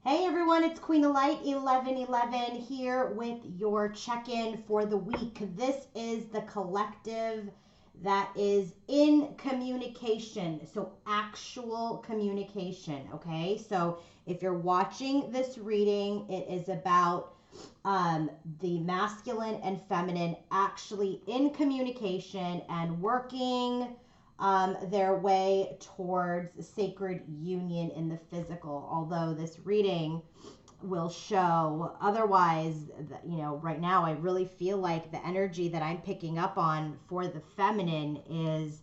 Hey everyone, it's Queen of Light 1111 here with your check-in for the week. This is the collective that is in communication, so actual communication, okay? So if you're watching this reading, it is about the masculine and feminine actually in communication and working their way towards sacred union in the physical. Although this reading will show otherwise, right now I really feel like the energy that I'm picking up on for the feminine is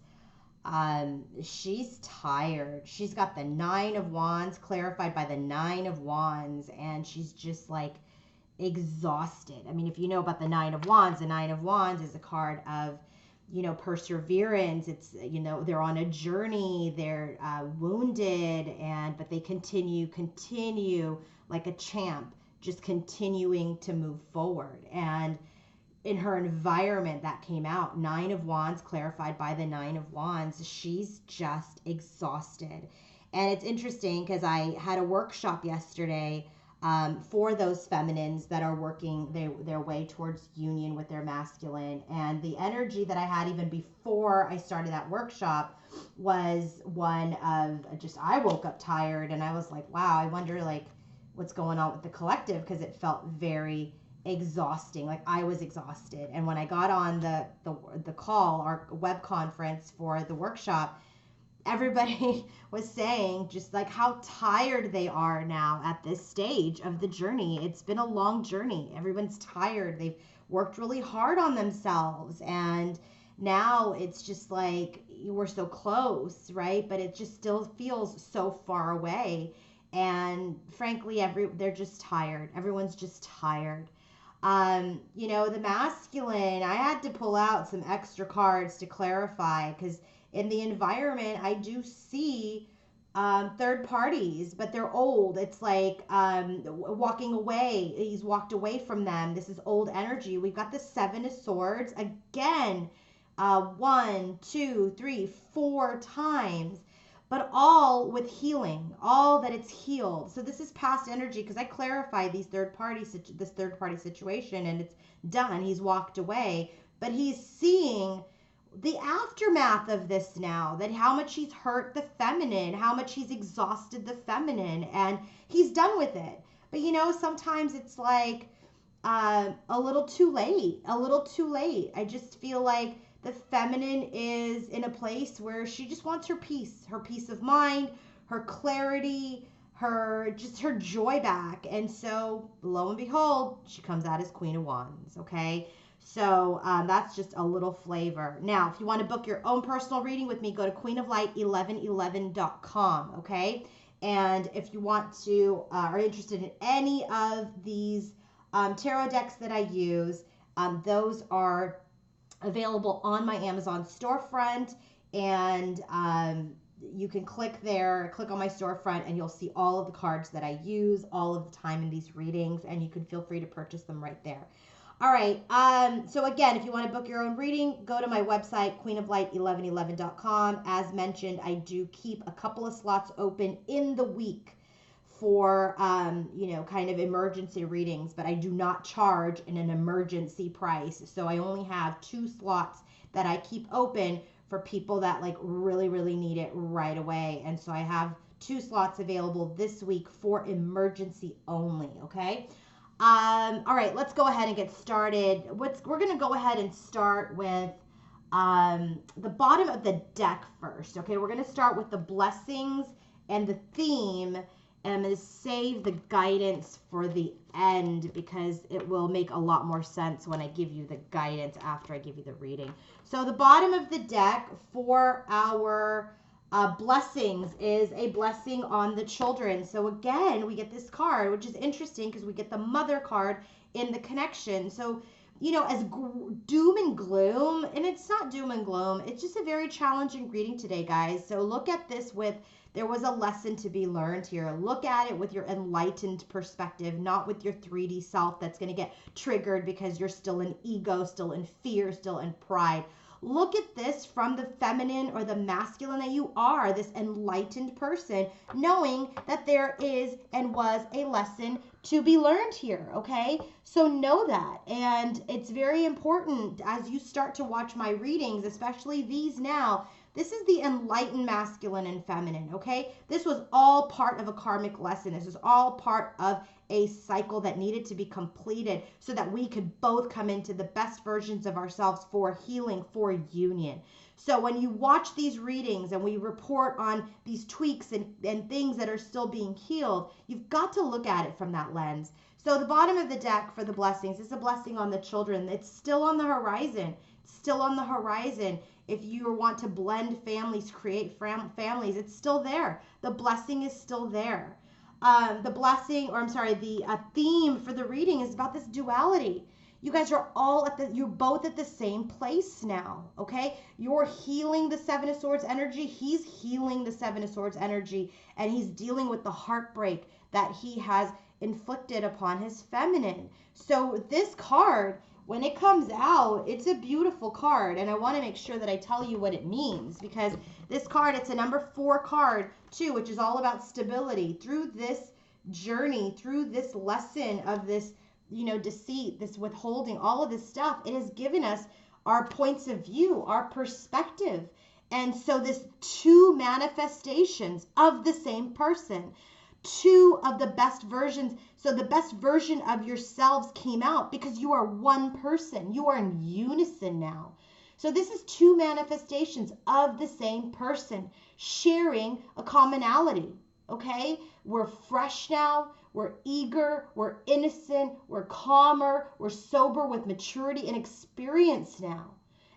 she's tired. She's got the Nine of Wands clarified by the Nine of Wands, and she's just like exhausted. I mean, if you know about the Nine of Wands is a card of, perseverance. It's, they're on a journey, they're wounded, but they continue like a champ, just continuing to move forward. And in her environment that came out, Nine of Wands clarified by the Nine of Wands, she's just exhausted. And it's interesting because I had a workshop yesterday for those feminines that are working their way towards union with their masculine. And the energy that I had even before I started that workshop was one of just, I woke up tired and I was like, wow, I wonder like what's going on with the collective, because it felt very exhausting. Like I was exhausted. And when I got on the call, our web conference for the workshop, everybody was saying just like how tired they are now at this stage of the journey. It's been a long journey. Everyone's tired. They've worked really hard on themselves, and now it's just like we're so close, right? But it just still feels so far away. And frankly, they're just tired. Everyone's just tired. The masculine, I had to pull out some extra cards to clarify, because in the environment, I do see third parties, but they're old. It's like walking away. He's walked away from them. This is old energy. We've got the Seven of Swords again, one, two, three, four times, but all with healing, all that it's healed. So this is past energy, because I clarify this third party situation, and it's done. He's walked away, but he's seeing the aftermath of this now, that how much he's hurt the feminine, how much he's exhausted the feminine, and he's done with it. But sometimes it's like a little too late, I just feel like the feminine is in a place where she just wants her peace of mind, her clarity, her joy back. And so lo and behold, she comes out as Queen of Wands. Okay, so that's just a little flavor. Now, if you want to book your own personal reading with me, go to queenoflight1111.com. Okay, and if you want to are interested in any of these tarot decks that I use, those are available on my Amazon storefront, and you can click on my storefront, and you'll see all of the cards that I use all of the time in these readings, and you can feel free to purchase them right there. All right. So again, if you want to book your own reading, go to my website, queenoflight1111.com. As mentioned, I do keep a couple of slots open in the week for, kind of emergency readings, but I do not charge an emergency price. So I only have 2 slots that I keep open for people that like really, really need it right away. And so I have 2 slots available this week for emergency only. Okay. All right, let's go ahead and get started. We're going to go ahead and start with the bottom of the deck first. Okay, we're going to start with the blessings and the theme, and I'm going to save the guidance for the end, because it will make a lot more sense when I give you the guidance after I give you the reading. So the bottom of the deck for our blessings is a blessing on the children. So again, we get this card, which is interesting because we get the mother card in the connection. So, as doom and gloom, and it's not doom and gloom, it's just a very challenging reading today, guys. So look at this with, there was a lesson to be learned here. Look at it with your enlightened perspective, not with your 3D self that's going to get triggered because you're still in ego, still in fear, still in pride. look at this from the feminine or the masculine that you are, this enlightened person, knowing that there is and was a lesson to be learned here, okay? So know that. And it's very important as you start to watch my readings, especially these now. This is the enlightened masculine and feminine, okay? This was all part of a karmic lesson. This was all part of a cycle that needed to be completed so that we could both come into the best versions of ourselves for healing, for union. So when you watch these readings and we report on these tweaks and things that are still being healed, you've got to look at it from that lens. So the bottom of the deck for the blessings is a blessing on the children. It's still on the horizon. It's still on the horizon. If you want to blend families, create families, it's still there. The blessing is still there. The theme for the reading is about this duality. You guys are you're both at the same place now, okay? You're healing the Seven of Swords energy. He's healing the Seven of Swords energy, and he's dealing with the heartbreak that he has inflicted upon his feminine. So this card, when it comes out, it's a beautiful card, and I want to make sure that I tell you what it means, because this card, it's a number 4 card too, which is all about stability. Through this journey, through this lesson of this, deceit, this withholding, all of this stuff, it has given us our points of view, our perspective. And so this 2 manifestations of the same person, 2 of the best versions. So the best version of yourselves came out because you are one person. You are in unison now. So this is 2 manifestations of the same person sharing a commonality, okay? We're fresh now. We're eager. We're innocent. We're calmer. We're sober with maturity and experience now.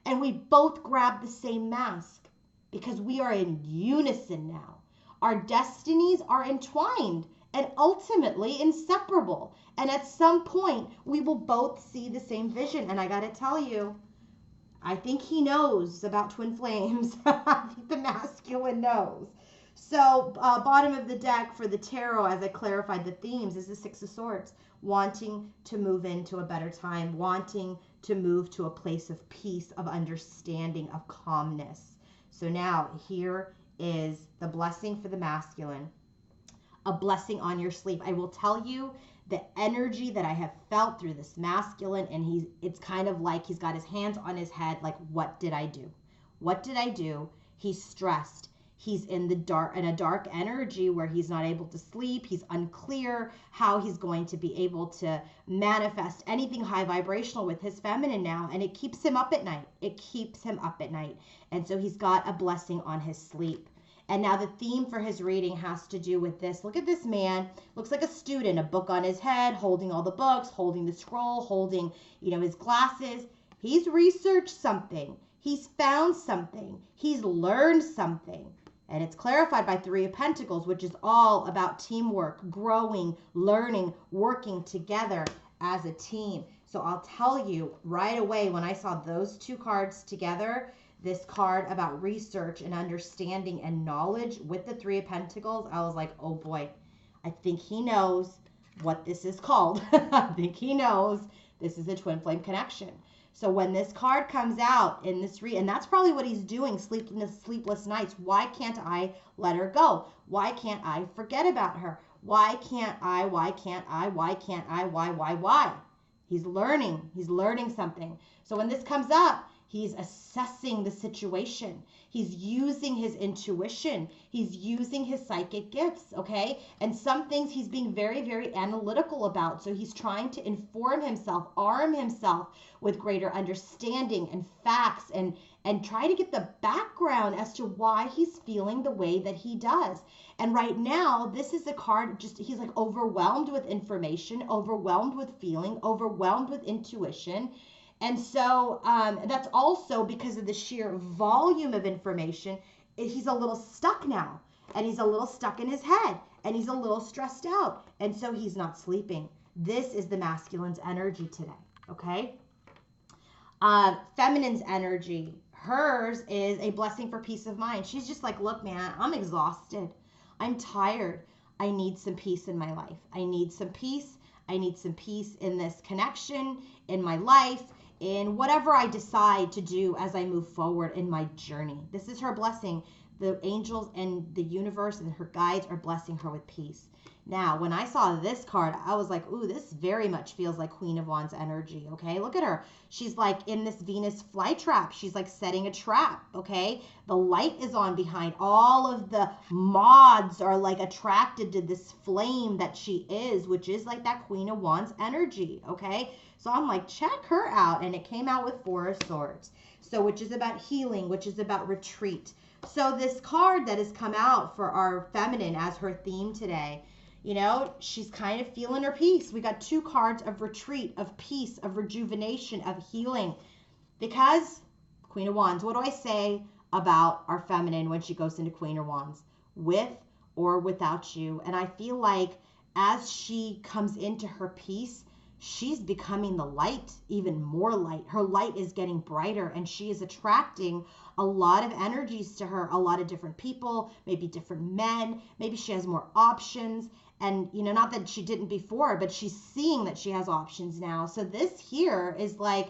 And we both grab the same mask because we are in unison now. Our destinies are entwined and ultimately inseparable. And at some point, we will both see the same vision. And I got to tell you, I think he knows about twin flames. I think the masculine knows. So bottom of the deck for the tarot, as I clarified the themes, is the 6 of Swords. Wanting to move into a better time. Wanting to move to a place of peace, of understanding, of calmness. So now here is the blessing for the masculine. A blessing on your sleep. I will tell you the energy that I have felt through this masculine, and it's kind of like he's got his hands on his head, like, what did I do? What did I do? He's stressed. He's in a dark energy where he's not able to sleep. He's unclear how he's going to be able to manifest anything high vibrational with his feminine now, and it keeps him up at night. It keeps him up at night. And so he's got a blessing on his sleep. And now the theme for his reading has to do with this. Look at this man. Looks like a student, a book on his head, holding all the books, holding the scroll, holding, his glasses. He's researched something. He's found something. He's learned something. And it's clarified by 3 of Pentacles, which is all about teamwork, growing, learning, working together as a team. So I'll tell you right away, when I saw those 2 cards together, this card about research and understanding and knowledge with the 3 of Pentacles, I was like, oh boy, I think he knows what this is called. I think he knows this is a twin flame connection. So when this card comes out in this and that's probably what he's doing, sleepless nights. Why can't I let her go? Why can't I forget about her? Why can't I? Why? He's learning something. So when this comes up, he's assessing the situation. He's using his intuition. He's using his psychic gifts, okay? And some things he's being very, very analytical about. So he's trying to inform himself, arm himself with greater understanding and facts, and try to get the background as to why he's feeling the way that he does. And right now, this is a card, he's like overwhelmed with information, overwhelmed with feeling, overwhelmed with intuition. And so that's also because of the sheer volume of information. He's a little stuck now, and he's a little stuck in his head, and he's a little stressed out. And so he's not sleeping. This is the masculine's energy today, okay? Feminine's energy, hers is a blessing for peace of mind. She's just like, look, man, I'm exhausted. I'm tired. I need some peace in my life. I need some peace. I need some peace in this connection, in my life, in whatever I decide to do as I move forward in my journey. This is her blessing. The angels and the universe and her guides are blessing her with peace. Now, when I saw this card, I was like, ooh, this very much feels like Queen of Wands energy, okay? Look at her. She's like in this Venus flytrap. She's like setting a trap, okay? The light is on behind. All of the moths are like attracted to this flame that she is, which is like that Queen of Wands energy, okay? So I'm like, check her out. And it came out with Four of Swords. So which is about healing, which is about retreat. So this card that has come out for our feminine as her theme today, you know, she's kind of feeling her peace. We got two cards of retreat, of peace, of rejuvenation, of healing. Because Queen of Wands, what do I say about our feminine when she goes into Queen of Wands? With or without you. And I feel like as she comes into her peace, she's becoming the light, even more light. Her light is getting brighter and she is attracting a lot of energies to her, a lot of different people, maybe different men. Maybe she has more options. And, you know, not that she didn't before, but she's seeing that she has options now. So this here is like,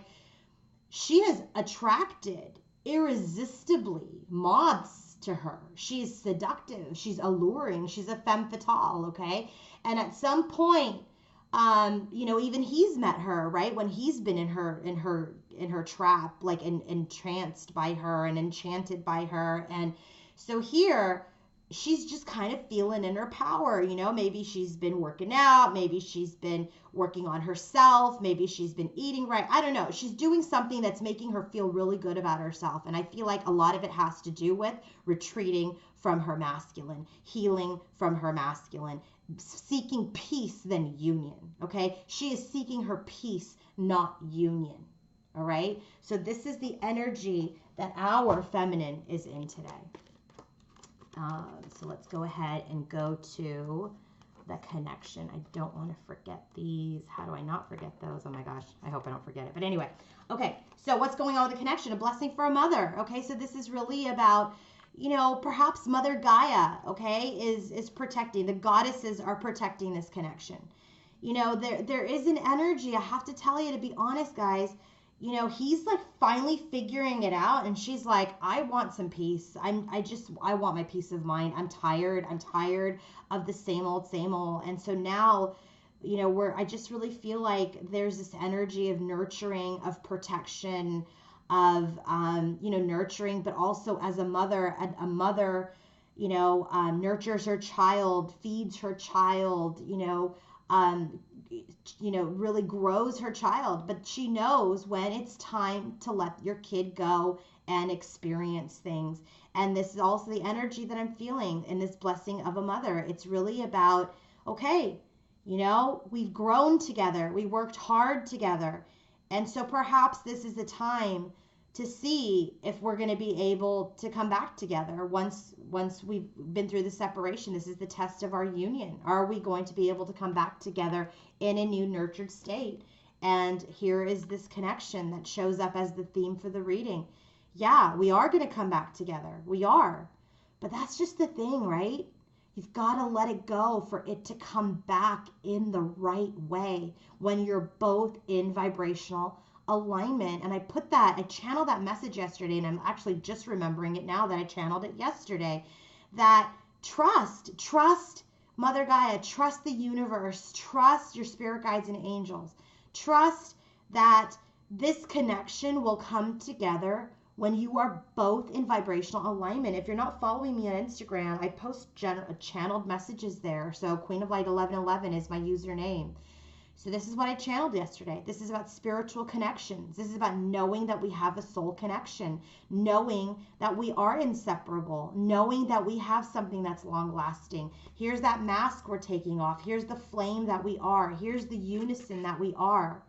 she has attracted irresistibly moths to her. She's seductive. She's alluring. She's a femme fatale, okay? And at some point, you know, even he's met her, right? When he's been in her trap, like entranced by her and enchanted by her. And so here, she's just kind of feeling in her power, you know, maybe she's been working out, maybe she's been working on herself, maybe she's been eating right. I don't know. She's doing something that's making her feel really good about herself. And I feel like a lot of it has to do with retreating from her masculine, healing from her masculine, seeking peace than union, okay? She is seeking her peace, not union, all right? So this is the energy that our feminine is in today. So let's go ahead and go to the connection. I don't want to forget these. How do I not forget those? Oh my gosh, I hope I don't forget it. But anyway, okay, so what's going on with the connection? A blessing for a mother, okay? So this is really about, you know, perhaps Mother Gaia, okay, is protecting. The goddesses are protecting this connection. You know, there is an energy, I have to tell you, to be honest, guys, you know, he's like finally figuring it out. And she's like, I want some peace. I want my peace of mind. I'm tired of the same old. And so now, you know, I just really feel like there's this energy of nurturing, of protection, of, you know, nurturing, but also as a mother, you know, nurtures her child, feeds her child, really grows her child, but she knows when it's time to let your kid go and experience things. And this is also the energy that I'm feeling in this blessing of a mother. It's really about, okay, you know, we've grown together, we worked hard together. And so perhaps this is the time to see if we're going to be able to come back together once we've been through the separation. This is the test of our union. Are we going to be able to come back together in a new nurtured state? And here is this connection that shows up as the theme for the reading. Yeah, we are going to come back together. We are. But that's just the thing, right? You've got to let it go for it to come back in the right way when you're both in vibrational alignment. And I channeled that message yesterday, and I'm actually just remembering it now that I channeled it yesterday, that trust Mother Gaia, trust the universe, trust your spirit guides and angels, trust that this connection will come together when you are both in vibrational alignment. If you're not following me on Instagram, I post channeled messages there. So Queen of Light 1111 is my username. So this is what I channeled yesterday. This is about spiritual connections. This is about knowing that we have a soul connection, knowing that we are inseparable, knowing that we have something that's long lasting. Here's that mask we're taking off. Here's the flame that we are. Here's the unison that we are,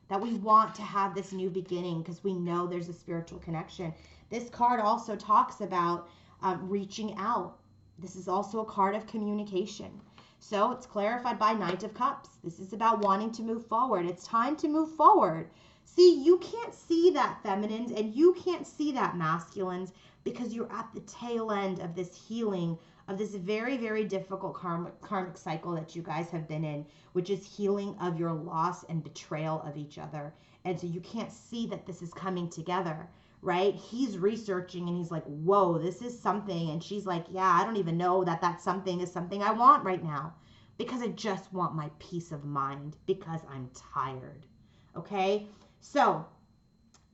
that we want to have this new beginning because we know there's a spiritual connection. This card also talks about reaching out. This is also a card of communication. So it's clarified by Knight of Cups. This is about wanting to move forward. It's time to move forward. See, you can't see that feminines and you can't see that masculines because you're at the tail end of this healing, of this very, very difficult karmic cycle that you guys have been in, which is healing of your loss and betrayal of each other. And so you can't see that this is coming together, right? He's researching and he's like, whoa, this is something. And she's like, yeah, I don't even know that that something is something I want right now, because I just want my peace of mind because I'm tired. Okay? So,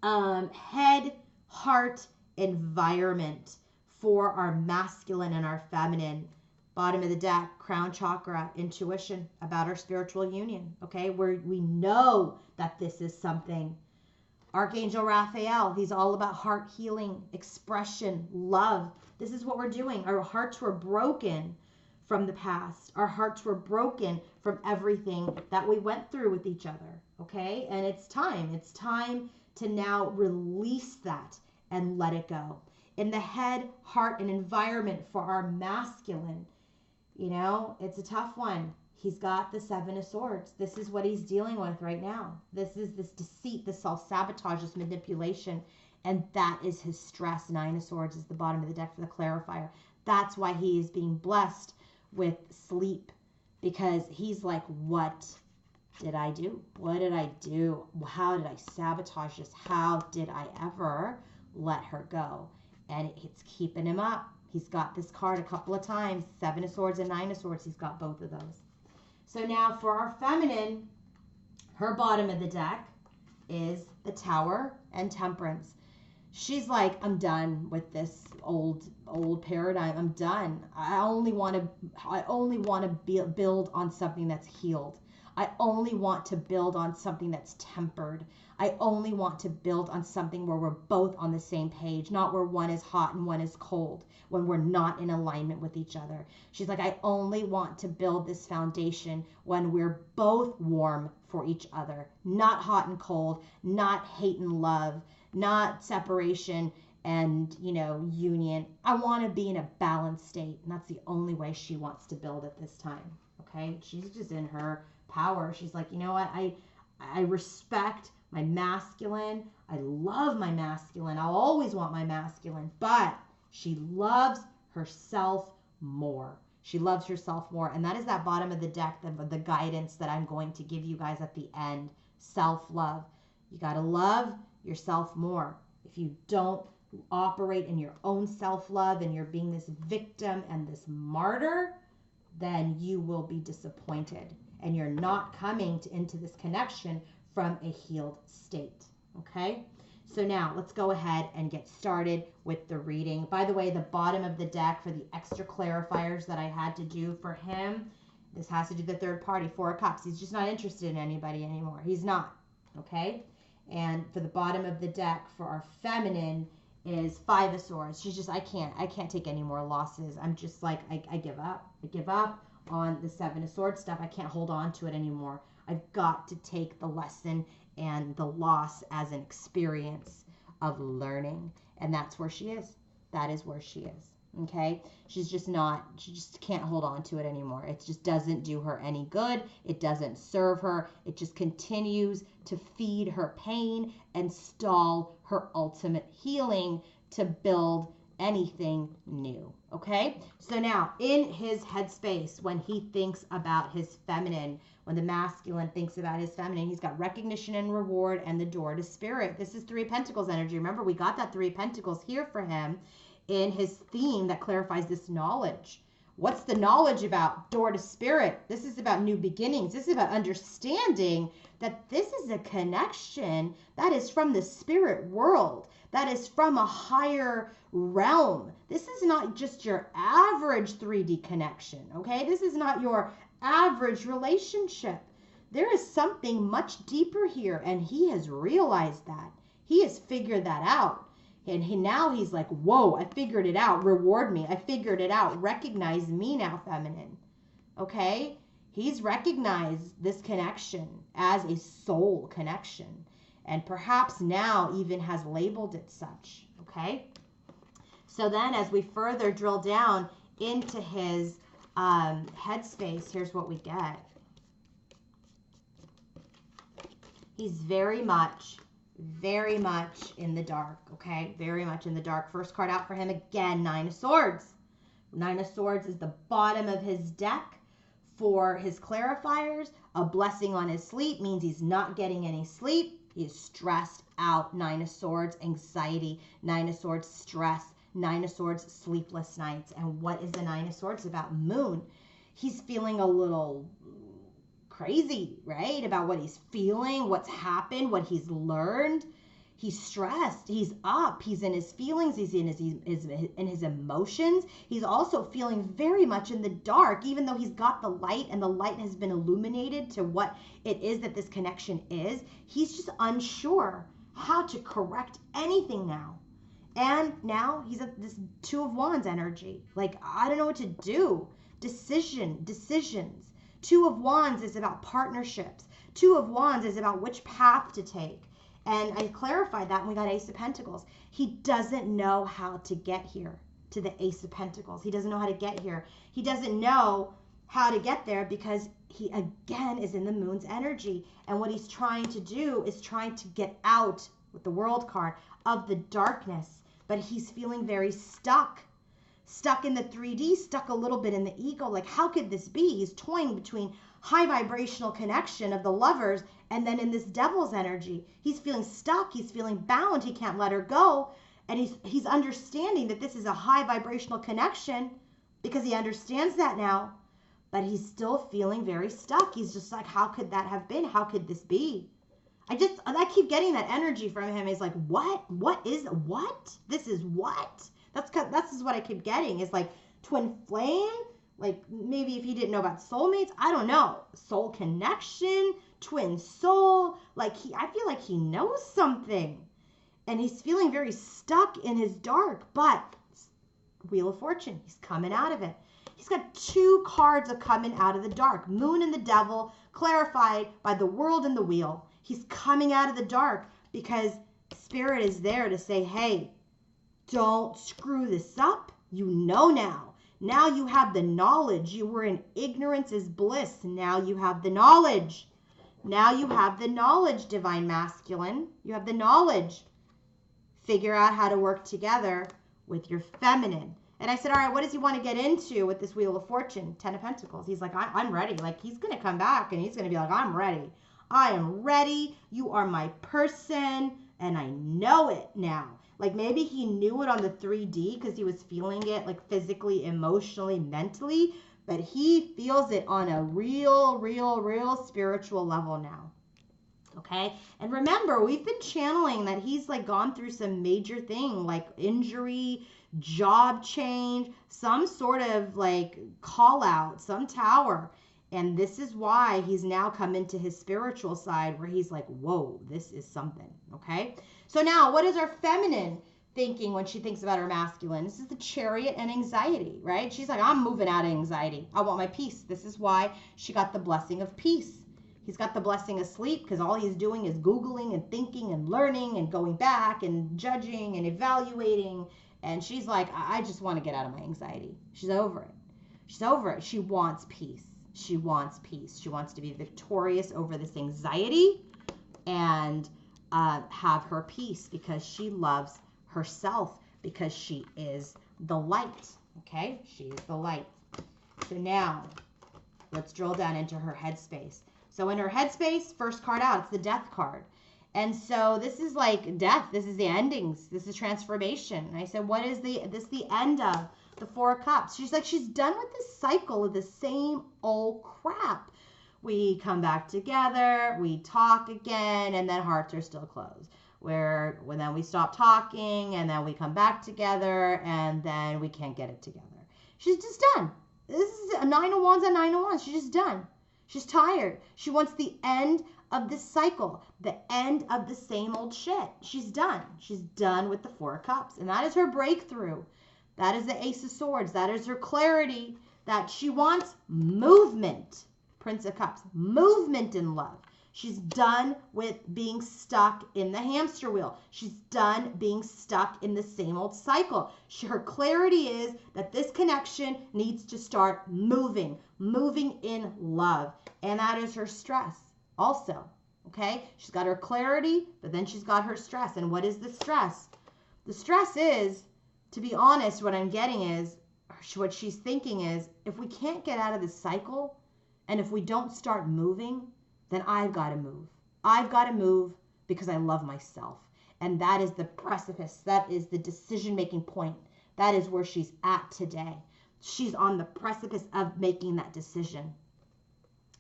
head, heart, environment for our masculine and our feminine. Bottom of the deck, crown chakra, intuition about our spiritual union. Okay? Where we know that this is something. Archangel Raphael, he's all about heart healing, expression, love. This is what we're doing. Our hearts were broken from the past. Our hearts were broken from everything that we went through with each other. Okay? And it's time. It's time to now release that and let it go. In the head, heart, and environment for our masculine, you know, it's a tough one. He's got the Seven of Swords. This is what he's dealing with right now. This is this deceit, this self-sabotage, this manipulation. And that is his stress. Nine of Swords is the bottom of the deck for the clarifier. That's why he is being blessed with sleep. Because he's like, what did I do? What did I do? How did I sabotage this? How did I ever let her go? And it's keeping him up. He's got this card a couple of times. Seven of Swords and Nine of Swords. He's got both of those. So now for our feminine, her bottom of the deck is the Tower and Temperance. She's like, I'm done with this old paradigm. I'm done. I only want to build on something that's healed. I only want to build on something that's tempered. I only want to build on something where we're both on the same page, not where one is hot and one is cold, when we're not in alignment with each other. She's like, I only want to build this foundation when we're both warm for each other, not hot and cold, not hate and love, not separation and, you know, union. I want to be in a balanced state, and that's the only way she wants to build at this time. Okay? She's just in her power. She's like, you know what? I respect my masculine. I love my masculine. I'll always want my masculine, but she loves herself more. She loves herself more. And that is that bottom of the deck, the guidance that I'm going to give you guys at the end. Self-love. You got to love yourself more. If you don't operate in your own self-love and you're being this victim and this martyr, then you will be disappointed. And you're not coming into this connection from a healed state. Okay? So now let's go ahead and get started with the reading. By the way, the bottom of the deck for the extra clarifiers that I had to do for him, this has to do with the third party, Four of Cups. He's just not interested in anybody anymore. He's not. Okay? And for the bottom of the deck for our feminine is Five of Swords. She's just, I can't take any more losses. I'm just like, I give up. I give up on the Seven of Swords stuff. I can't hold on to it anymore. I've got to take the lesson and the loss as an experience of learning. And that's where she is. That is where she is. Okay? She just can't hold on to it anymore. It just doesn't do her any good. It doesn't serve her. It just continues to feed her pain and stall her ultimate healing to build anything new. Okay? So now, in his headspace, when he thinks about his feminine, when the masculine thinks about his feminine, he's got recognition and reward and the door to spirit. This is Three of Pentacles energy. Remember, we got that Three of Pentacles here for him in his theme that clarifies this knowledge. What's the knowledge about? Door to spirit. This is about new beginnings. This is about understanding that this is a connection that is from the spirit world, that is from a higher realm. This is not just your average 3D connection, okay? This is not your average relationship. There is something much deeper here, and he has realized that. He has figured that out. And now he's like, whoa, I figured it out. Reward me. I figured it out. Recognize me now, feminine. Okay? He's recognized this connection as a soul connection. And perhaps now even has labeled it such. Okay? So then as we further drill down into his headspace, here's what we get. He's very much in the dark, okay? Very much in the dark. First card out for him again, Nine of Swords. Nine of Swords is the bottom of his deck for his clarifiers. A blessing on his sleep means he's not getting any sleep. He is stressed out. 9 of Swords, anxiety. 9 of Swords, stress. 9 of Swords, sleepless nights. And what is the 9 of Swords about? Moon. He's feeling a little crazy, right? About what he's feeling, what's happened, what he's learned. He's stressed. He's up. He's in his feelings. He's in his emotions. He's also feeling very much in the dark, even though he's got the light and the light has been illuminated to what it is that this connection is. He's just unsure how to correct anything now. And now he's at this 2 of Wands energy. Like, I don't know what to do. Decisions. 2 of Wands is about partnerships. 2 of Wands is about which path to take. And I clarified that when we got Ace of Pentacles. He doesn't know how to get here to the Ace of Pentacles. He doesn't know how to get here. He doesn't know how to get there because he, again, is in the Moon's energy. And what he's trying to do is trying to get out, with the World card, of the darkness. But he's feeling very stuck. Stuck in the 3D, stuck a little bit in the ego. Like, how could this be? He's toying between high vibrational connection of the lovers and then in this devil's energy. He's feeling stuck. He's feeling bound. He can't let her go. And he's understanding that this is a high vibrational connection because he understands that now. But he's still feeling very stuck. He's just like, how could that have been? How could this be? I keep getting that energy from him. He's like, what? What is what? This is what? That's what I keep getting. Is like twin flame. Like, maybe if he didn't know about soulmates, I don't know. Soul connection, twin soul. Like, I feel like he knows something. And he's feeling very stuck in his dark. But Wheel of Fortune, he's coming out of it. He's got 2 cards of coming out of the dark. Moon and the Devil, clarified by the World and the Wheel. He's coming out of the dark because Spirit is there to say, hey, don't screw this up. You know now. Now you have the knowledge. You were in ignorance is bliss. Now you have the knowledge. Now you have the knowledge, Divine Masculine. You have the knowledge. Figure out how to work together with your feminine. And I said, all right, what does he want to get into with this Wheel of Fortune? 10 of Pentacles. He's like, I'm ready. Like, he's going to come back and he's going to be like, I'm ready. I am ready. You are my person. And I know it now. Like, maybe he knew it on the 3D because he was feeling it, like, physically, emotionally, mentally. But he feels it on a real spiritual level now. Okay? And remember, we've been channeling that he's, like, gone through some major thing, like injury, job change, some sort of, like, call out, some tower. And this is why he's now come into his spiritual side where he's like, whoa, this is something. Okay? So now, what is our feminine thinking when she thinks about her masculine? This is the Chariot and anxiety, right? She's like, I'm moving out of anxiety. I want my peace. This is why she got the blessing of peace. He's got the blessing of sleep because all he's doing is Googling and thinking and learning and going back and judging and evaluating. And she's like, I just want to get out of my anxiety. She's over it. She's over it. She wants peace. She wants peace. She wants to be victorious over this anxiety and have her peace because she loves herself because she is the light. Okay? She is the light. So now, let's drill down into her headspace. So in her headspace, first card out, it's the Death card. And so this is like death. This is the endings. This is transformation. And I said, what is the end of? The 4 of Cups. She's like, she's done with this cycle of the same old crap. We come back together, we talk again, and then hearts are still closed. When then we stop talking, and then we come back together, and then we can't get it together. She's just done. This is a 9 of Wands and 9 of Wands. She's just done. She's tired. She wants the end of this cycle, the end of the same old shit. She's done. She's done with the 4 of Cups, and that is her breakthrough. That is the Ace of Swords. That is her clarity that she wants movement. Prince of Cups, movement in love. She's done with being stuck in the hamster wheel. She's done being stuck in the same old cycle. Her clarity is that this connection needs to start moving in love. And that is her stress also, okay? She's got her clarity, but then she's got her stress. And what is the stress? The stress is, to be honest, what I'm getting is, what she's thinking is, if we can't get out of this cycle, and if we don't start moving, then I've got to move. I've got to move because I love myself. And that is the precipice. That is the decision-making point. That is where she's at today. She's on the precipice of making that decision.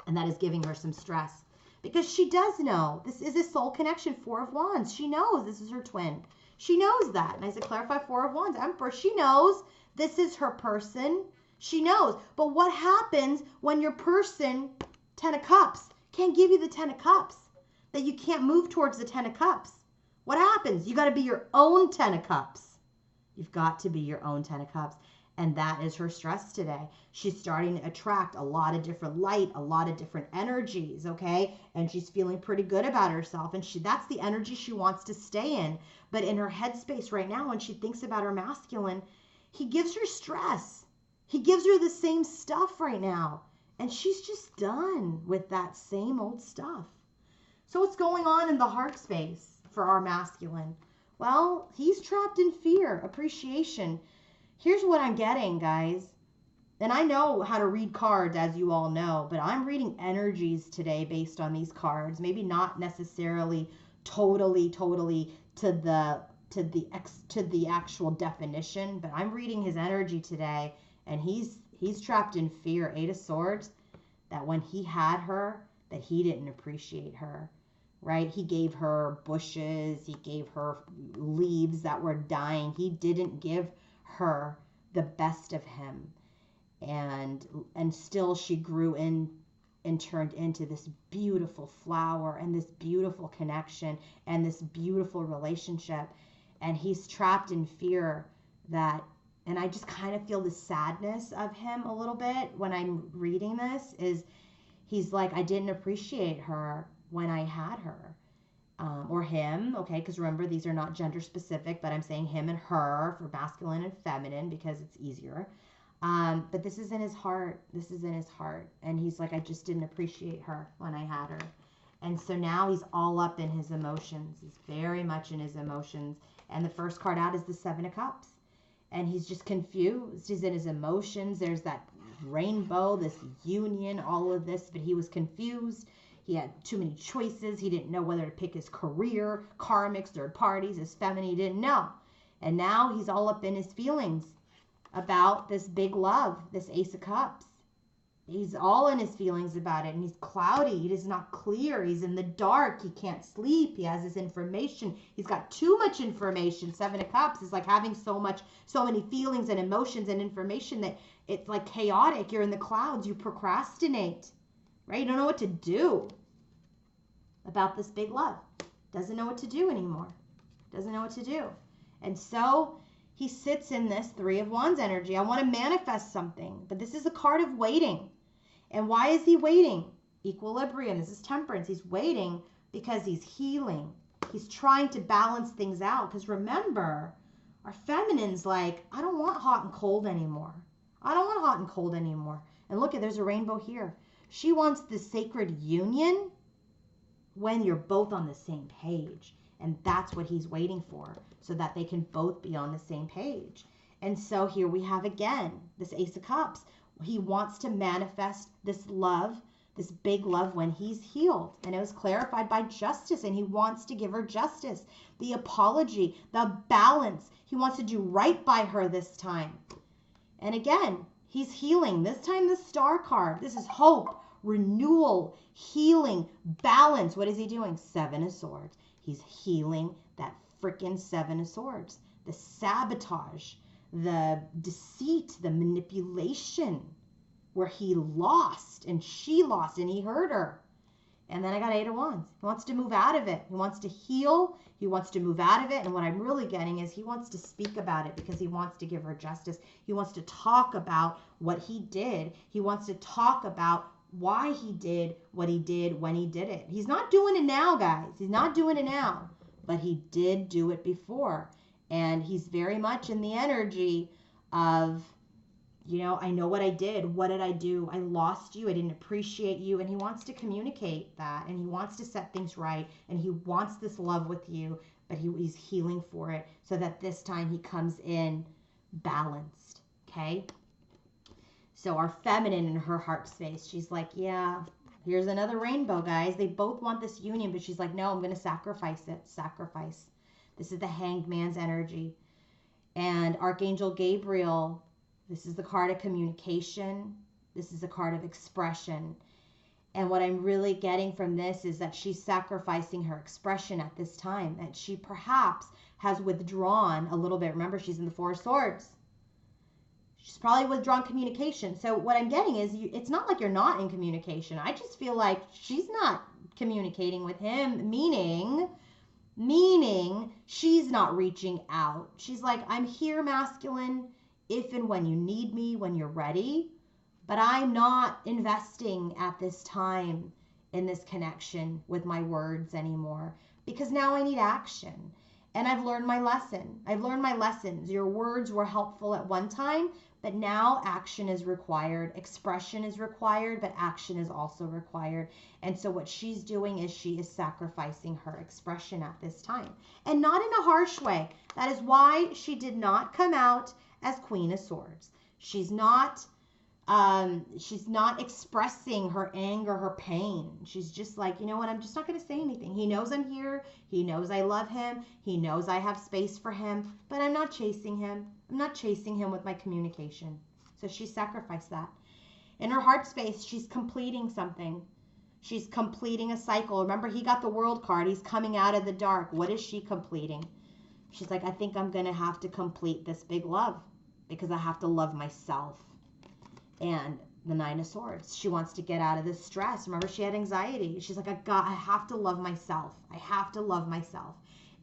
And that is giving her some stress. Because she does know this is a soul connection, 4 of Wands. She knows this is her twin. She knows that. And I said, clarify 4 of Wands. Emperor, she knows this is her person. She knows. But what happens when your person, 10 of Cups, can't give you the 10 of Cups? That you can't move towards the 10 of Cups. What happens? You got to be your own 10 of Cups. You've got to be your own 10 of Cups. And that is her stress today. She's starting to attract a lot of different light, a lot of different energies, okay? And she's feeling pretty good about herself. And that's the energy she wants to stay in. But in her headspace right now, when she thinks about her masculine, he gives her stress. He gives her the same stuff right now. And she's just done with that same old stuff. So what's going on in the heart space for our masculine? Well, he's trapped in fear, appreciation. Here's what I'm getting, guys. And I know how to read cards, as you all know, but I'm reading energies today based on these cards. Maybe not necessarily totally to the actual definition, but I'm reading his energy today, and he's trapped in fear. 8 of Swords, that when he had her, that he didn't appreciate her, right? He gave her bushes, he gave her leaves that were dying. He didn't give her the best of him, and still she grew in and turned into this beautiful flower and this beautiful connection and this beautiful relationship. And he's trapped in fear that, and I just kind of feel the sadness of him a little bit when I'm reading this, is he's like, I didn't appreciate her when I had her. Or him, okay, because remember, these are not gender specific, but I'm saying him and her for masculine and feminine because it's easier. But this is in his heart. This is in his heart. And he's like, I just didn't appreciate her when I had her. And so now he's all up in his emotions. He's very much in his emotions. And the first card out is the 7 of Cups. And he's just confused. He's in his emotions. There's that rainbow, this union, all of this, but he was confused. He had too many choices. He didn't know whether to pick his career, karmics, third parties, his feminine. He didn't know. And now he's all up in his feelings about this big love, this Ace of Cups. He's all in his feelings about it, and he's cloudy. He is not clear. He's in the dark. He can't sleep. He has this information. He's got too much information. 7 of Cups is like having so many feelings and emotions and information that it's like chaotic. You're in the clouds. You procrastinate. Right? You don't know what to do about this big love. Doesn't know what to do anymore. Doesn't know what to do. And so he sits in this 3 of Wands energy. I want to manifest something, but this is a card of waiting. And why is he waiting? Equilibrium. This is Temperance. He's waiting because he's healing. He's trying to balance things out. Because remember, our feminine's like, I don't want hot and cold anymore. I don't want hot and cold anymore. And look, there's a rainbow here. She wants the sacred union when you're both on the same page. And that's what he's waiting for, so that they can both be on the same page. And so here we have again this Ace of Cups. He wants to manifest this love, this big love, when he's healed. And it was clarified by justice, and he wants to give her justice, the apology, the balance. He wants to do right by her this time. And again, he's healing. This time the Star card. This is hope, renewal, healing, balance. What is he doing? 7 of Swords. He's healing that freaking 7 of Swords. The sabotage, the deceit, the manipulation, where he lost and she lost and he hurt her. And then I got 8 of Wands. He wants to move out of it. He wants to heal. He wants to move out of it. And what I'm really getting is he wants to speak about it because he wants to give her justice. He wants to talk about what he did. He wants to talk about why he did what he did when he did it. He's not doing it now, guys. He's not doing it now. But he did do it before. And he's very much in the energy of, you know, I know what I did. What did I do? I lost you. I didn't appreciate you. And he wants to communicate that. And he wants to set things right. And he wants this love with you. But he's healing for it so that this time he comes in balanced. Okay? So our feminine in her heart space, she's like, yeah, Here's another rainbow, guys. They both want this union, but she's like, no, I'm going to sacrifice it. Sacrifice. This is the Hanged Man's energy. And Archangel Gabriel, this is the card of communication. This is a card of expression. And what I'm really getting from this is that she's sacrificing her expression at this time, that she perhaps has withdrawn a little bit. Remember, she's in the Four of Swords. She's probably withdrawn communication. So what I'm getting is it's not like you're not in communication. I just feel like she's not communicating with him, meaning she's not reaching out. She's like, I'm here, masculine, if and when you need me, when you're ready. But I'm not investing at this time in this connection with my words anymore, because now I need action. And I've learned my lesson. I've learned my lessons. Your words were helpful at one time, but now action is required. Expression is required, but action is also required. And so what she's doing is she is sacrificing her expression at this time, and not in a harsh way. That is why she did not come out as Queen of Swords. She's not expressing her anger, her pain. She's just like, you know what? I'm just not going to say anything. He knows I'm here. He knows I love him. He knows I have space for him, but I'm not chasing him. I'm not chasing him with my communication. So she sacrificed that. In her heart space, she's completing something. She's completing a cycle. Remember, he got the World card. He's coming out of the dark. What is she completing? She's like, I think I'm going to have to complete this big love, because I have to love myself. And the Nine of Swords, she wants to get out of this stress. Remember, she had anxiety. She's like, I have to love myself. I have to love myself.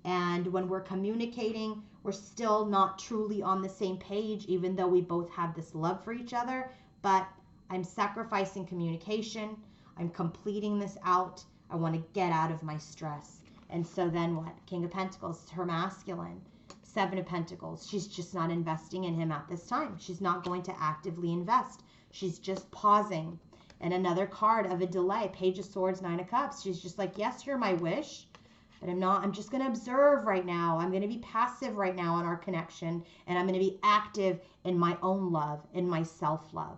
And when we're communicating, we're still not truly on the same page, even though we both have this love for each other. But I'm sacrificing communication. I'm completing this out. I want to get out of my stress. And so then what? King of Pentacles, her masculine. Seven of Pentacles. She's just not investing in him at this time. She's not going to actively invest. She's just pausing. And another card of a delay. Page of Swords, Nine of Cups. She's just like, yes, hear my wish, but I'm just going to observe right now. I'm going to be passive right now in our connection, and I'm going to be active in my own love, in my self-love.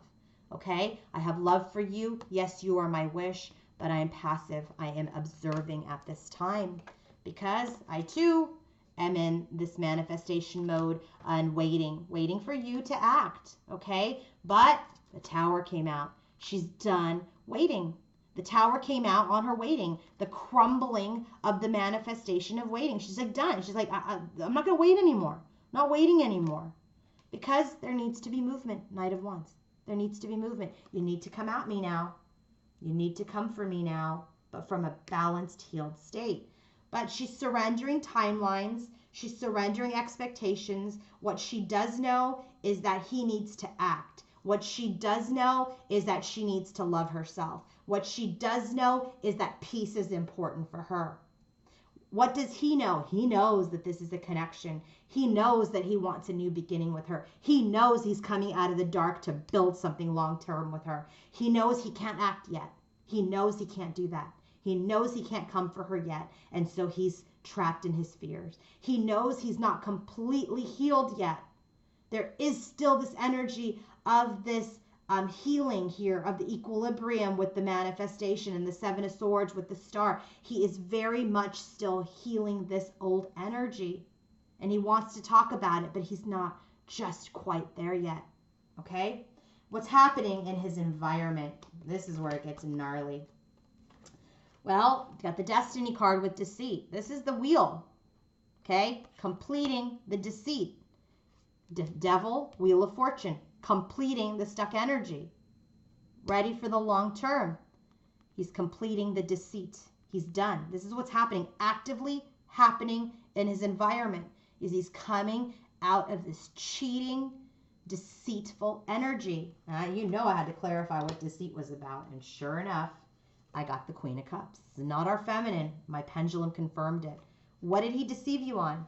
Okay? I have love for you. Yes, you are my wish, but I am passive. I am observing at this time, because I too am in this manifestation mode and waiting for you to act. Okay? But the Tower came out. She's done waiting. The Tower came out on her waiting. The crumbling of the manifestation of waiting. She's like, done. She's like, I'm not going to wait anymore. I'm not waiting anymore. Because there needs to be movement. Knight of Wands. There needs to be movement. You need to come at me now. You need to come for me now, but from a balanced, healed state. But she's surrendering timelines. She's surrendering expectations. What she does know is that he needs to act. What she does know is that she needs to love herself. What she does know is that peace is important for her. What does he know? He knows that this is a connection. He knows that he wants a new beginning with her. He knows he's coming out of the dark to build something long-term with her. He knows he can't act yet. He knows he can't do that. He knows he can't come for her yet. And so he's trapped in his fears. He knows he's not completely healed yet. There is still this energy of this healing here, of the equilibrium with the manifestation and the Seven of Swords with the Star. He is very much still healing this old energy, and he wants to talk about it, but he's not just quite there yet. Okay? What's happening in his environment? This is where it gets gnarly. Well, got the Destiny card with deceit. This is the wheel. Okay? Completing the deceit. Devil, Wheel of Fortune. Completing the stuck energy. Ready for the long term. He's completing the deceit. He's done. This is what's happening, actively happening in his environment, is he's coming out of this cheating, deceitful energy. You know I had to clarify what deceit was about, and sure enough, I got the Queen of Cups. This is not our feminine. My pendulum confirmed it. What did he deceive you on?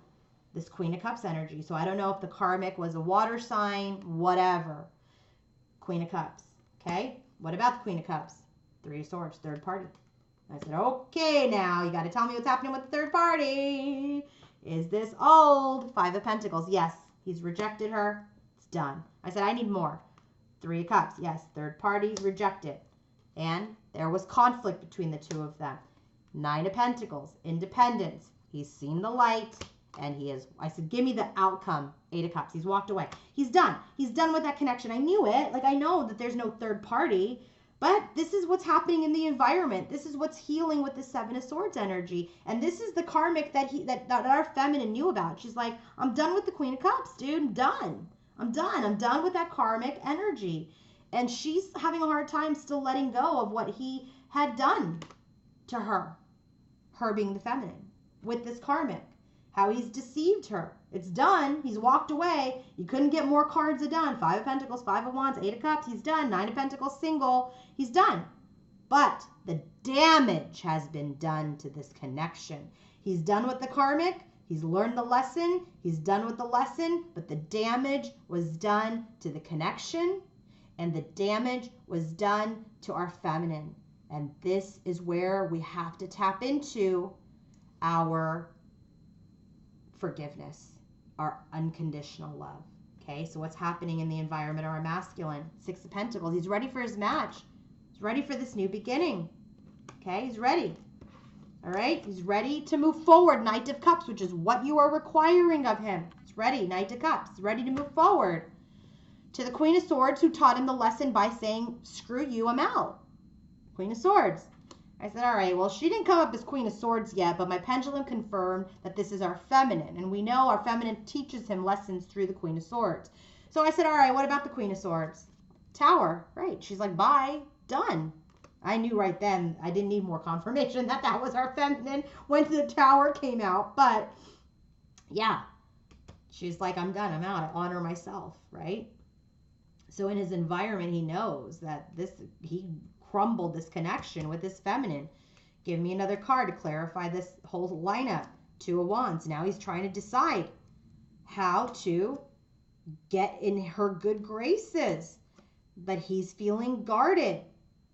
This Queen of Cups energy. So I don't know if the karmic was a water sign, whatever. Queen of Cups. Okay? What about the Queen of Cups? Three of Swords, third party. I said, okay, now you got to tell me what's happening with the third party. Is this old? Five of Pentacles. Yes, he's rejected her. It's done. I said, I need more. Three of Cups. Yes, third party rejected. And There was conflict between the two of them. 9 of Pentacles, independence. He's seen the light, and he is, I said, give me the outcome. 8 of Cups. He's walked away. He's done. He's done with that connection. I knew it. Like, I know that there's no third party, but this is what's happening in the environment. This is what's healing with the 7 of Swords energy. And this is the karmic that our feminine knew about. She's like, I'm done with the Queen of Cups, dude. I'm done. I'm done. I'm done with that karmic energy. And she's having a hard time still letting go of what he had done to her. Her being the feminine. With this karmic. How he's deceived her. It's done. He's walked away. You couldn't get more cards done. 5 of Pentacles, 5 of Wands, 8 of Cups. He's done. 9 of Pentacles, single. He's done. But the damage has been done to this connection. He's done with the karmic. He's learned the lesson. He's done with the lesson. But the damage was done to the connection. And the damage was done to our feminine. And this is where we have to tap into our forgiveness, our unconditional love. Okay, so what's happening in the environment of our masculine? 6 of Pentacles. He's ready for his match. He's ready for this new beginning. Okay, he's ready. All right, he's ready to move forward. Knight of Cups, which is what you are requiring of him. He's ready. Knight of Cups. He's ready to move forward. To the Queen of Swords, who taught him the lesson by saying, screw you, I'm out. Queen of Swords. I said, all right, well, she didn't come up as Queen of Swords yet, but my pendulum confirmed that this is our feminine. And we know our feminine teaches him lessons through the Queen of Swords. So I said, all right, what about the Queen of Swords? Tower, right. She's like, bye, done. I knew right then, I didn't need more confirmation that that was our feminine when the Tower came out. But yeah, she's like, I'm done, I'm out. I honor myself, right? So in his environment, he knows that he crumbled this connection with his feminine. Give me another card to clarify this whole lineup. 2 of Wands. Now he's trying to decide how to get in her good graces. But he's feeling guarded.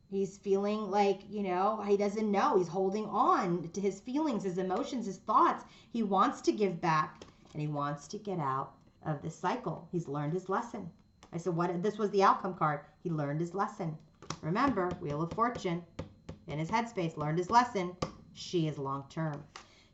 He's feeling like, you know, he doesn't know. He's holding on to his feelings, his emotions, his thoughts. He wants to give back, and he wants to get out of this cycle. He's learned his lesson. I said, what? This was the outcome card. He learned his lesson. Remember, Wheel of Fortune in his headspace, learned his lesson. She is long-term.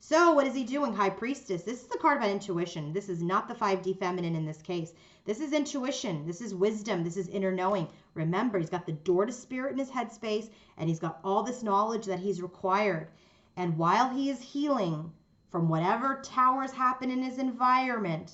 So what is he doing? High Priestess. This is the card about intuition. This is not the 5D feminine in this case. This is intuition. This is wisdom. This is inner knowing. Remember, he's got the door to spirit in his headspace, and he's got all this knowledge that he's required. And while he is healing from whatever towers happen in his environment,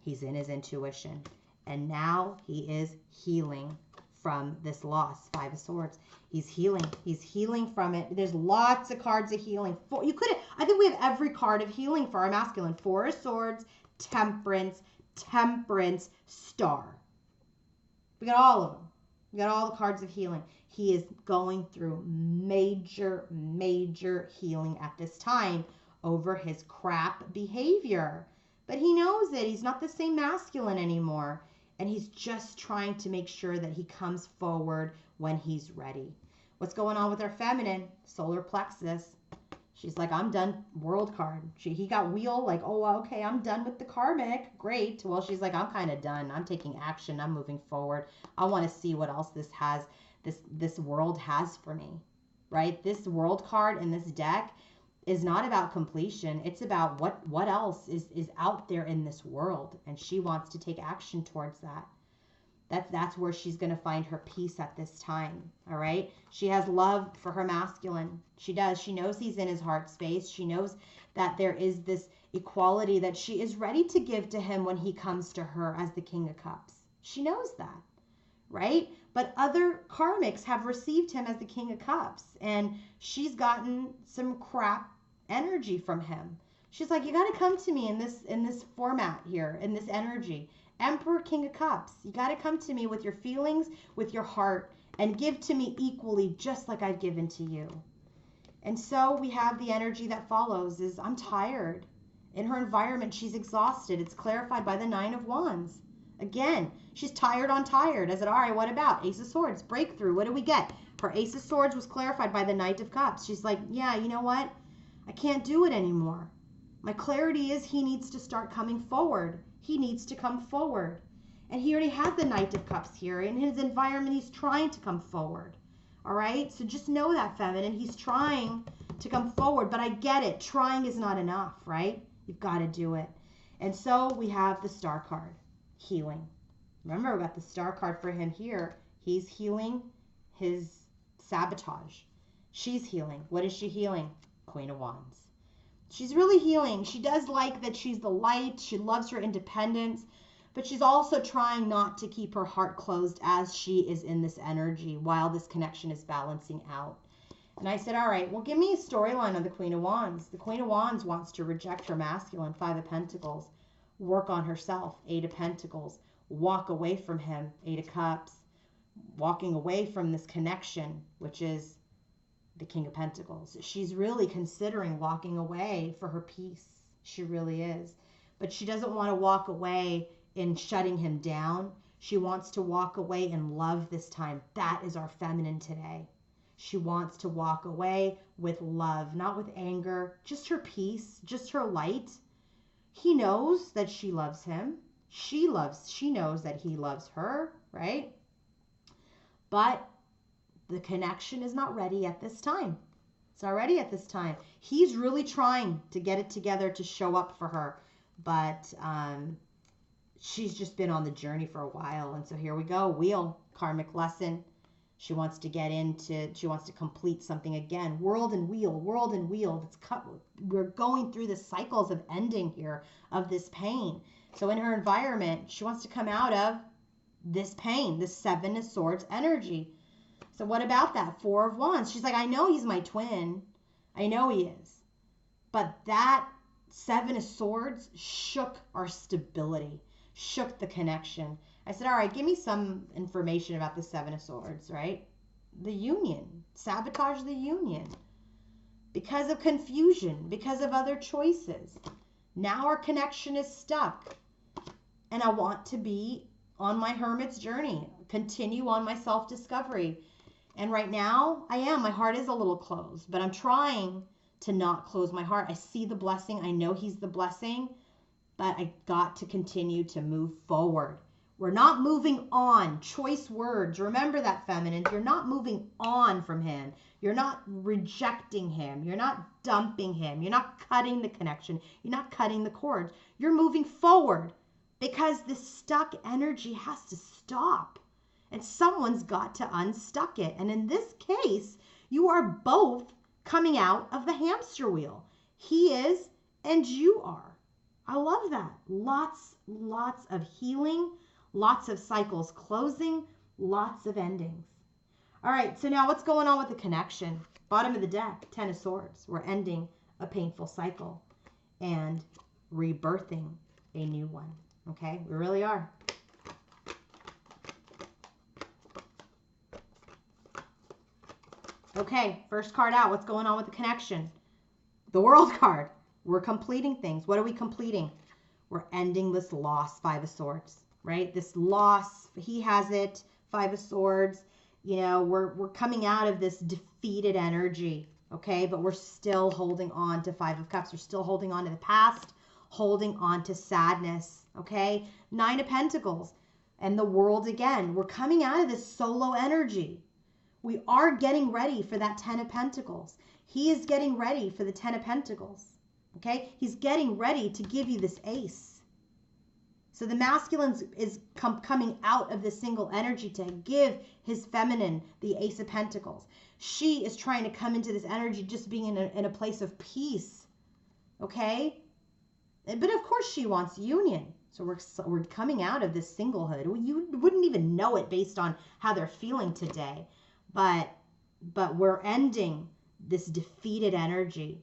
he's in his intuition. And now he is healing from this loss. 5 of Swords. He's healing. He's healing from it. There's lots of cards of healing. I think we have every card of healing for our masculine. 4 of Swords, Temperance, Temperance, Star. We got all of them. We got all the cards of healing. He is going through major, major healing at this time over his crap behavior. But he knows it. He's not the same masculine anymore. And he's just trying to make sure that he comes forward when he's ready. What's going on with our feminine? Solar plexus. She's like, I'm done. World card. He got wheel like, oh, okay, I'm done with the karmic. Great. Well, she's like, I'm kind of done. I'm taking action. I'm moving forward. I want to see what else this world has for me. Right? This world card in this deck is not about completion. It's about what else is out there in this world. And she wants to take action towards that. That's where she's going to find her peace at this time. All right. She has love for her masculine. She does. She knows he's in his heart space. She knows that there is this equality that she is ready to give to him when he comes to her as the King of Cups. She knows that. Right. But other karmics have received him as the King of Cups. And she's gotten some crap energy from him. She's like, you got to come to me in this format here, in this energy. Emperor, King of Cups. You got to come to me with your feelings, with your heart, and give to me equally, just like I've given to you. And so we have the energy that follows is, I'm tired. In her environment, she's exhausted. It's clarified by the 9 of Wands. Again, she's tired on tired. I said, all right, what about Ace of Swords? Breakthrough. What do we get? Her Ace of Swords was clarified by the Knight of Cups. She's like, yeah, you know what? I can't do it anymore. My clarity is he needs to start coming forward. He needs to come forward. And he already has the Knight of Cups here. In his environment, he's trying to come forward. All right? So just know that, feminine. He's trying to come forward, but I get it. Trying is not enough, right? You've got to do it. And so we have the Star card, healing. Remember, we got the Star card for him here. He's healing his sabotage. She's healing. What is she healing? Queen of Wands. She's really healing. She does like that she's the light. She loves her independence, but she's also trying not to keep her heart closed as she is in this energy while this connection is balancing out. And I said, all right, well, give me a storyline on the Queen of Wands. The Queen of Wands wants to reject her masculine, 5 of Pentacles, work on herself, 8 of Pentacles, walk away from him, 8 of Cups, walking away from this connection, which is the King of Pentacles. She's really considering walking away for her peace. She really is. But she doesn't want to walk away in shutting him down. She wants to walk away in love this time. That is our feminine today. She wants to walk away with love, not with anger, just her peace, just her light. He knows that she loves him. She knows that he loves her, right? But the connection is not ready at this time. It's not ready at this time. He's really trying to get it together to show up for her, but she's just been on the journey for a while. And so here we go. Wheel, karmic lesson. She wants to complete something again. World and wheel. We're going through the cycles of ending here, of this pain. So in her environment, she wants to come out of this pain, this 7 of Swords energy. So what about that 4 of Wands? She's like, I know he's my twin. I know he is. But that 7 of Swords shook our stability, shook the connection. I said, all right, give me some information about the 7 of Swords, right? The union. Sabotage the union. Because of confusion, because of other choices. Now our connection is stuck. And I want to be on my hermit's journey, continue on my self-discovery. And right now, my heart is a little closed, but I'm trying to not close my heart. I see the blessing. I know he's the blessing, but I got to continue to move forward. We're not moving on. Choice words. Remember that, feminine. You're not moving on from him. You're not rejecting him. You're not dumping him. You're not cutting the connection. You're not cutting the cords. You're moving forward because this stuck energy has to stop. And someone's got to unstuck it. And in this case, you are both coming out of the hamster wheel. He is and you are. I love that. Lots of healing, lots of cycles closing, lots of endings. All right, so now what's going on with the connection? Bottom of the deck, 10 of Swords. We're ending a painful cycle and rebirthing a new one. Okay, we really are. Okay, first card out. What's going on with the connection? The World card. We're completing things. What are we completing? We're ending this loss, 5 of Swords, right? This loss, he has it, 5 of Swords. You know, we're coming out of this defeated energy, okay? But we're still holding on to 5 of Cups. We're still holding on to the past, holding on to sadness, okay? 9 of Pentacles and the World again. We're coming out of this solo energy. We are getting ready for that 10 of Pentacles. He is getting ready for the 10 of Pentacles. Okay? He's getting ready to give you this ace. So the masculine is coming out of this single energy to give his feminine the Ace of Pentacles. She is trying to come into this energy just being in a place of peace. Okay? But of course she wants union. So we're coming out of this singlehood. You wouldn't even know it based on how they're feeling today. But we're ending this defeated energy.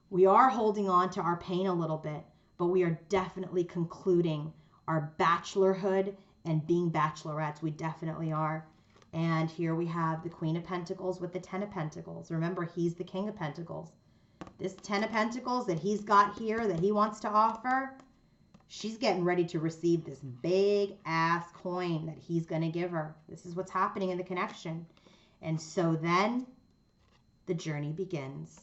We are holding on to our pain a little bit, but we are definitely concluding our bachelorhood and being bachelorettes. We definitely are. And here we have the Queen of Pentacles with the 10 of Pentacles. Remember, he's the King of Pentacles. This 10 of Pentacles that he's got here that he wants to offer, she's getting ready to receive this big ass coin that he's going to give her. This is what's happening in the connection. And so then the journey begins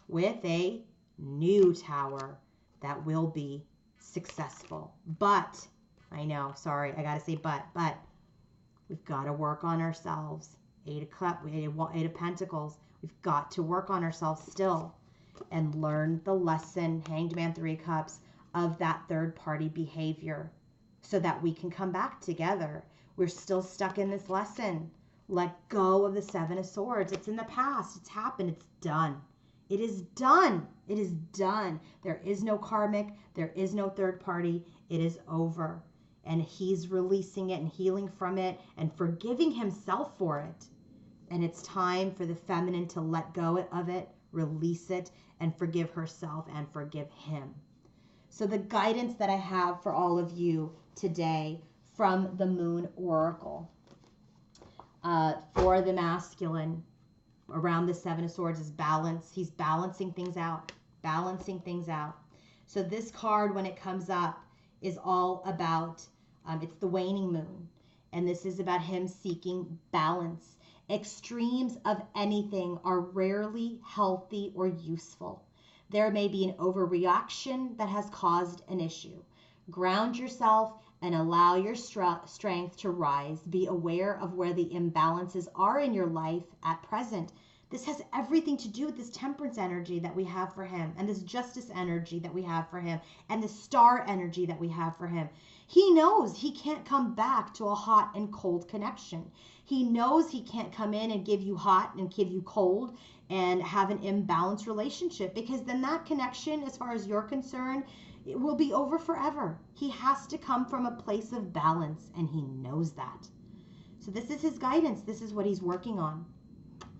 with a new tower that will be successful. But, I know, sorry, I got to say but we've got to work on ourselves Eight of Pentacles. We've got to work on ourselves still and learn the lesson, Hanged Man, Three of Cups, of that third party behavior so that we can come back together. We're still stuck in this lesson. Let go of the Seven of Swords. It's in the past. It's happened. It's done. It is done. It is done. There is no karmic. There is no third party. It is over. And he's releasing it and healing from it and forgiving himself for it. And it's time for the feminine to let go of it, release it, and forgive herself and forgive him. So the guidance that I have for all of you today from the Moon Oracle for the masculine around the Seven of Swords is balance. He's balancing things out, balancing things out. So this card, when it comes up, is all about, it's the waning moon. And this is about him seeking balance. Extremes of anything are rarely healthy or useful. There may be an overreaction that has caused an issue. Ground yourself and allow your strength to rise. Be aware of where the imbalances are in your life at present. This has everything to do with this temperance energy that we have for him, and this justice energy that we have for him, and the star energy that we have for him. He knows he can't come back to a hot and cold connection. He knows he can't come in and give you hot and give you cold and have an imbalanced relationship, because then that connection, as far as you're concerned, it will be over forever. He has to come from a place of balance, and he knows that. So this is his guidance. This is what he's working on.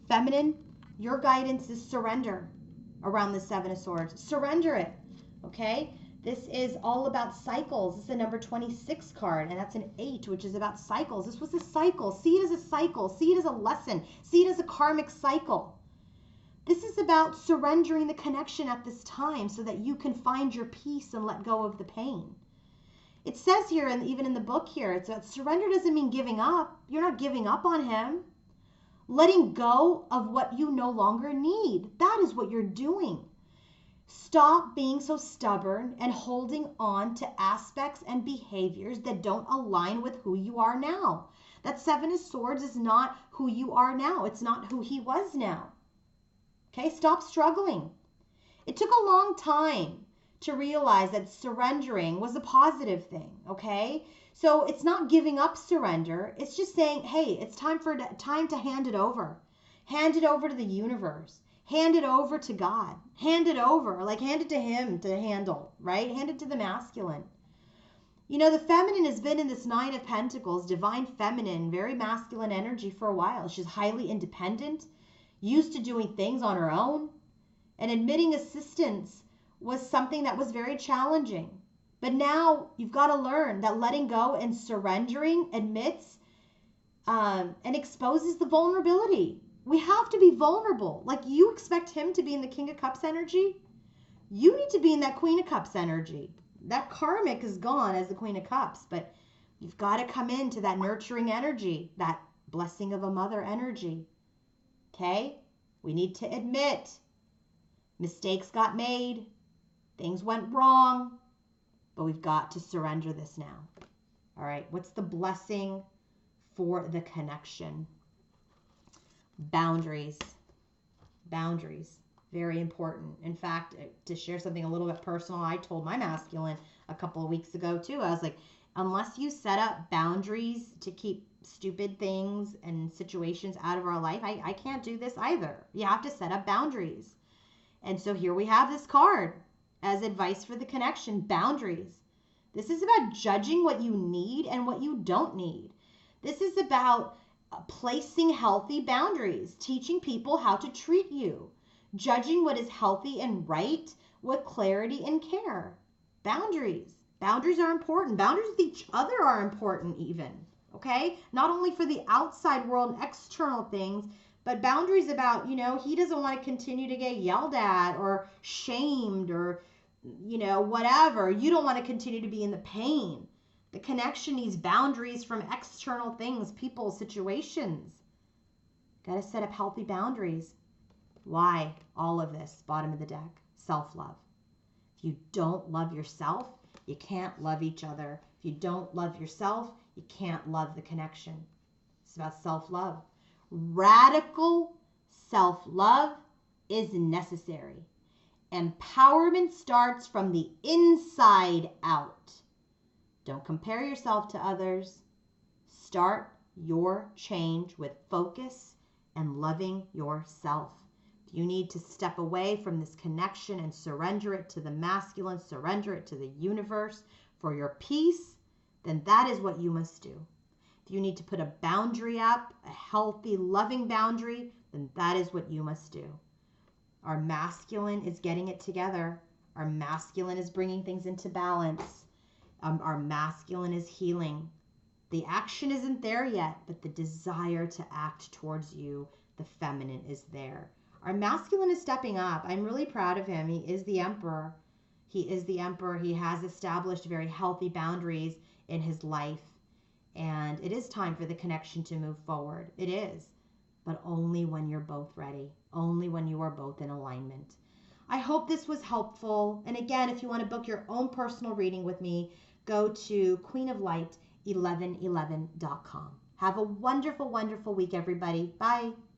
Feminine, your guidance is surrender around the Seven of Swords. Surrender it, okay? This is all about cycles. This is a number 26 card, and that's an 8, which is about cycles. This was a cycle. See it as a cycle. See it as a lesson. See it as a karmic cycle. This is about surrendering the connection at this time so that you can find your peace and let go of the pain. It says here, and even in the book here, it's that surrender doesn't mean giving up. You're not giving up on him. Letting go of what you no longer need. That is what you're doing. Stop being so stubborn and holding on to aspects and behaviors that don't align with who you are now. That Seven of Swords is not who you are now. It's not who he was now. Okay, stop struggling. It took a long time to realize that surrendering was a positive thing, okay? So it's not giving up surrender. It's just saying, hey, it's time to hand it over. Hand it over to the universe. Hand it over to God. Hand it over, like hand it to him to handle, right? Hand it to the masculine. You know, the feminine has been in this Nine of Pentacles, divine feminine, very masculine energy for a while. She's highly independent, used to doing things on her own, and admitting assistance was something that was very challenging. But now you've got to learn that letting go and surrendering admits and exposes the vulnerability. We have to be vulnerable. Like you expect him to be in the King of Cups energy. You need to be in that Queen of Cups energy. That karmic is gone as the Queen of Cups, but you've got to come into that nurturing energy, that blessing of a mother energy. Okay? We need to admit mistakes got made. Things went wrong. But we've got to surrender this now. All right, what's the blessing for the connection? Boundaries. Boundaries. Very important. In fact, to share something a little bit personal, I told my masculine a couple of weeks ago too. I was like, unless you set up boundaries to keep stupid things and situations out of our life, I can't do this either. You have to set up boundaries. And so here we have this card as advice for the connection, boundaries. This is about judging what you need and what you don't need. This is about placing healthy boundaries, teaching people how to treat you, judging what is healthy and right with clarity and care. Boundaries. Boundaries are important. Boundaries with each other are important even, okay? Not only for the outside world and external things, but boundaries about, you know, he doesn't want to continue to get yelled at or shamed or, you know, whatever. You don't want to continue to be in the pain. The connection needs boundaries from external things, people, situations. Got to set up healthy boundaries. Why? All of this, bottom of the deck, self-love. If you don't love yourself, you can't love each other. If you don't love yourself, you can't love the connection. It's about self-love. Radical self-love is necessary. Empowerment starts from the inside out. Don't compare yourself to others. Start your change with focus and loving yourself. If you need to step away from this connection and surrender it to the masculine, surrender it to the universe for your peace, then that is what you must do. If you need to put a boundary up, a healthy, loving boundary, then that is what you must do. Our masculine is getting it together. Our masculine is bringing things into balance. Our masculine is healing. The action isn't there yet, but the desire to act towards you, the feminine, is there. Our masculine is stepping up. I'm really proud of him. He is the emperor. He is the emperor. He has established very healthy boundaries in his life. And it is time for the connection to move forward. It is. But only when you're both ready. Only when you are both in alignment. I hope this was helpful. And again, if you want to book your own personal reading with me, go to queenoflight1111.com. Have a wonderful, wonderful week, everybody. Bye.